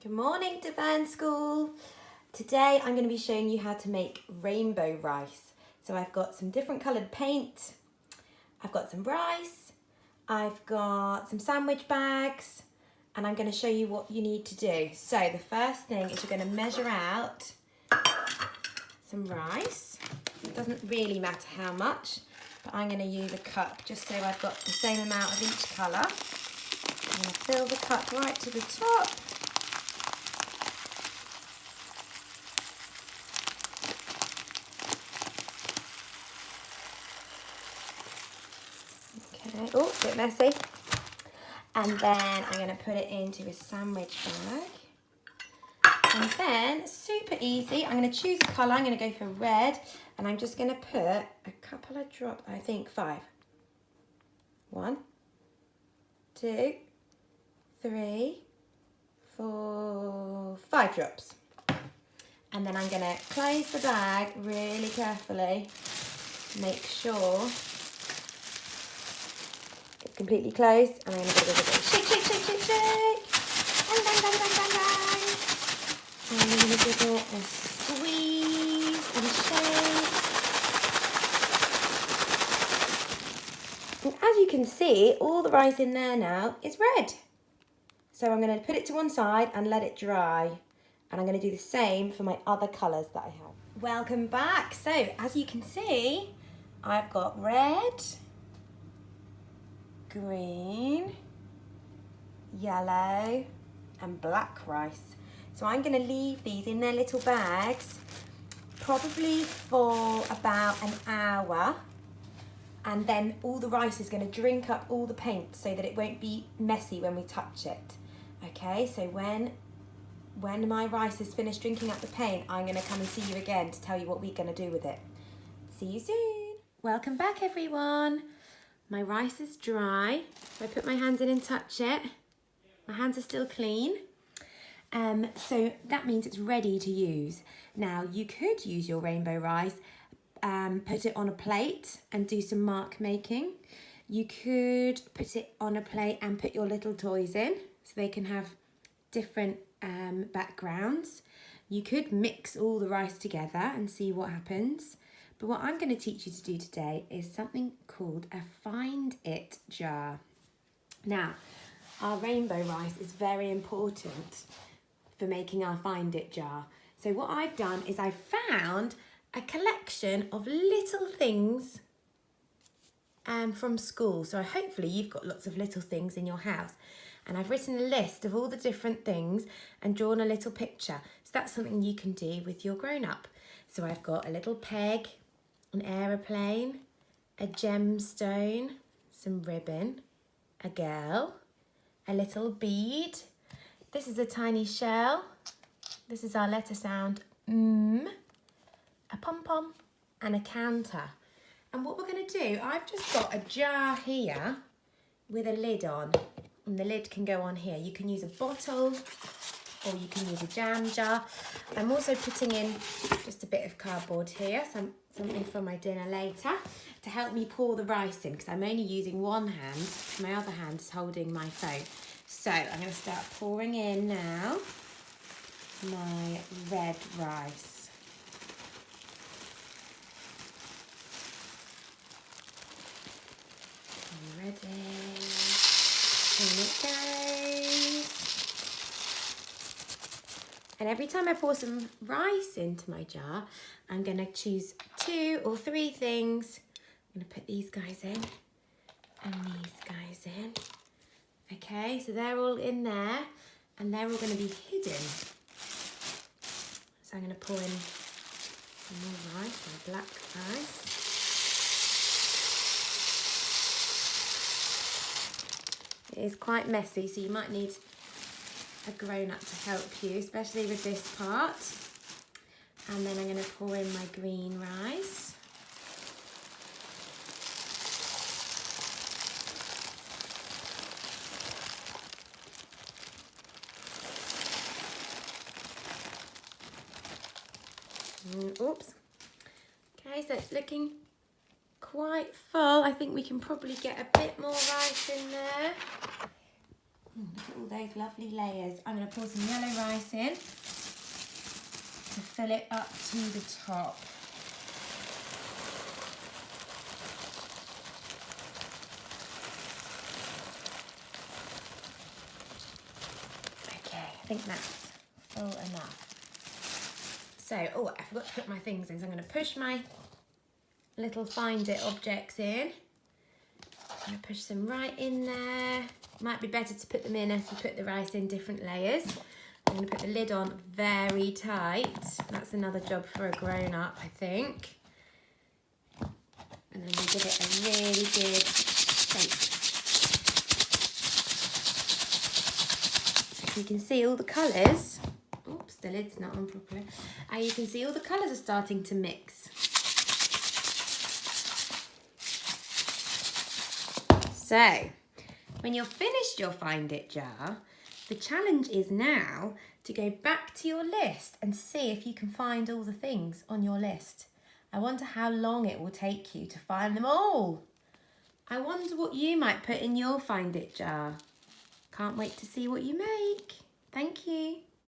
Good morning, Devon School. Today I'm going to be showing you how to make rainbow rice. So I've got some different coloured paint, I've got some rice, I've got some sandwich bags, and I'm going to show you what you need to do. So the first thing is you're going to measure out some rice. It doesn't really matter how much, but I'm going to use a cup just so I've got the same amount of each colour. I'm going to fill the cup right to the top. Okay, oh, a bit messy. And then I'm going to put it into a sandwich bag. And then, super easy, I'm going to choose a colour. I'm going to go for red. And I'm just going to put a couple of drops, I think 5. 1, 2, 3, 4, 5 drops. And then I'm going to close the bag really carefully. Make sure it's completely closed. And I'm going to give it a bit shake, shake, shake, shake, shake. Bang, bang, bang, bang, bang, bang. And I'm going to give it a squeeze and shake. And as you can see, all the rice in there now is red. So I'm going to put it to one side and let it dry. And I'm going to do the same for my other colours that I have. Welcome back. So as you can see, I've got red, green, yellow and black rice. So I'm going to leave these in their little bags probably for about an hour, and then all the rice is going to drink up all the paint so that it won't be messy when we touch it. Okay, so when my rice is finished drinking up the paint, I'm going to come and see you again to tell you what we're going to do with it. See you soon. Welcome back, everyone. My rice is dry. So I put my hands in and touch it. My hands are still clean. So that means it's ready to use. Now you could use your rainbow rice, put it on a plate and do some mark making. You could put it on a plate and put your little toys in so they can have different backgrounds. You could mix all the rice together and see what happens. But what I'm going to teach you to do today is something called a Find It jar. Now, our rainbow rice is very important for making our Find It jar. So what I've done is I've found a collection of little things from school. So hopefully you've got lots of little things in your house. And I've written a list of all the different things and drawn a little picture. So that's something you can do with your grown-up. So I've got a little peg, an aeroplane, a gemstone, some ribbon, a girl, a little bead. This is a tiny shell. This is our letter sound a pom-pom and a counter. And what we're going to do, I've just got a jar here with a lid on. And the lid can go on here. You can use a bottle or you can use a jam jar. I'm also putting in just a bit of cardboard here, something for my dinner later, to help me pour the rice in, because I'm only using one hand. My other hand is holding my phone. So I'm going to start pouring in now my red rice. I'm ready. In it goes. And every time I pour some rice into my jar, I'm going to choose 2 or 3 things. I'm going to put these guys in and these guys in. Okay, so they're all in there and they're all going to be hidden. So I'm going to pour in some more rice, some black rice. It is quite messy, so you might need a grown-up to help you, especially with this part. And then I'm going to pour in my green rice. Oops. Okay, so it's looking quite full. I think we can probably get a bit more rice in there. Look at all those lovely layers. I'm going to pour some yellow rice in to fill it up to the top. Okay, I think that's full enough. So, oh, I forgot to put my things in, so I'm going to push my little Find It objects in. I'm going to push them right in there. Might be better to put them in as you put the rice in different layers. I'm going to put the lid on very tight. That's another job for a grown-up, I think. And then we give it a really good shake. You can see all the colours. Oops, the lid's not on properly. You can see all the colours are starting to mix. So, when you're finished your Find It jar, the challenge is now to go back to your list and see if you can find all the things on your list. I wonder how long it will take you to find them all. I wonder what you might put in your Find It jar. Can't wait to see what you make. Thank you.